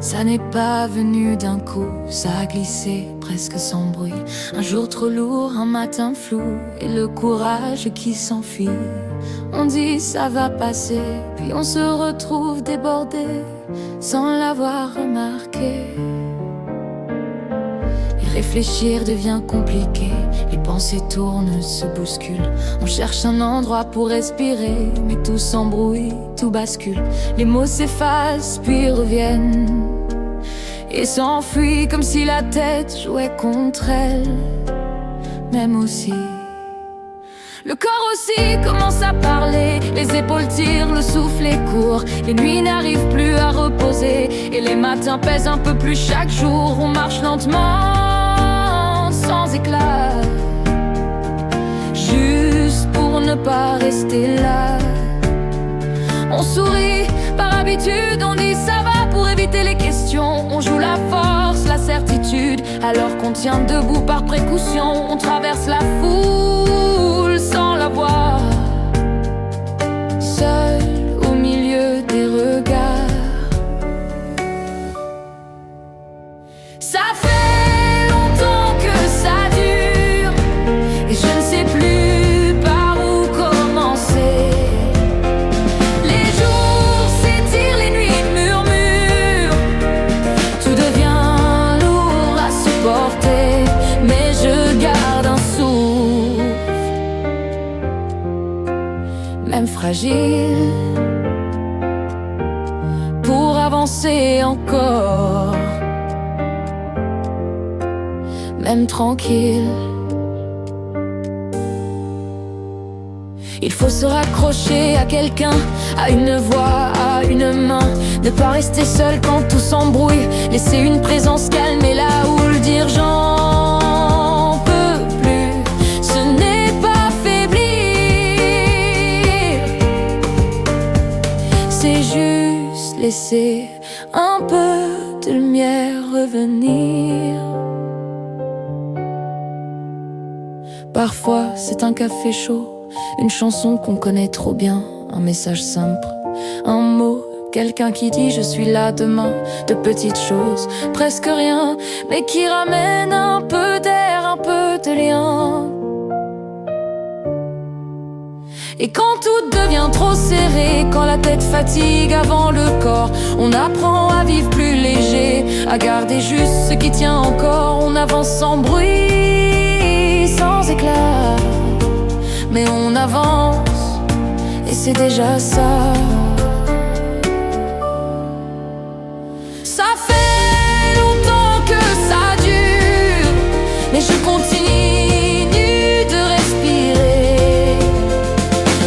Ça n'est pas venu d'un coup, ça a glissé presque sans bruit. Un jour trop lourd, un matin flou, et le courage qui s'enfuit. On dit ça va passer, puis on se retrouve débordé, sans l'avoir remarqué. Et réfléchir devient compliqué, les pensées tournent, se bousculent. On cherche un endroit pour respirer, mais tout s'embrouille, tout bascule. Les mots s'effacent, puis reviennent, et s'enfuit comme si la tête jouait contre elle. Même aussi, le corps aussi commence à parler, les épaules tirent, le souffle est court. Les nuits n'arrivent plus à reposer, et les matins pèsent un peu plus chaque jour. On marche lentement, sans éclat, juste pour ne pas rester là. On sourit par habitude, on dit ça va pour éviter les questions. On joue la force, la certitude, alors qu'on tient debout par précaution. On traverse la foule sans la voir, seul au milieu des regards. Ça fait longtemps que ça dure, et je ne sais plus par où commencer. Les jours s'étirent, les nuits murmurent, tout devient lourd à supporter, mais je garde un souffle, même fragile, pour avancer encore, même tranquille. Il faut se raccrocher à quelqu'un, à une voix, à une main. Ne pas rester seul quand tout s'embrouille, laisser une présence calme et la houle, dire j'en peux plus. Ce n'est pas faiblir, c'est juste laisser un peu de lumière revenir. Parfois c'est un café chaud, une chanson qu'on connaît trop bien, un message simple, un mot, quelqu'un qui dit je suis là demain. De petites choses, presque rien, mais qui ramènent un peu d'air, un peu de lien. Et quand tout devient trop serré, quand la tête fatigue avant le corps, on apprend à vivre plus léger, à garder juste ce qui tient encore. On avance sans bruit, sans éclat, mais on avance, et c'est déjà ça. Ça fait longtemps que ça dure, mais je continue de respirer.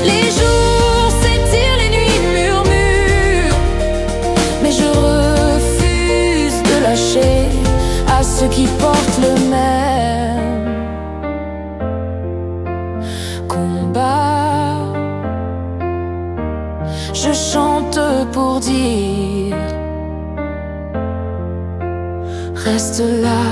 Les jours s'étirent, les nuits murmurent, mais je refuse de lâcher à ceux qui portent le même combat. Je chante pour dire reste là.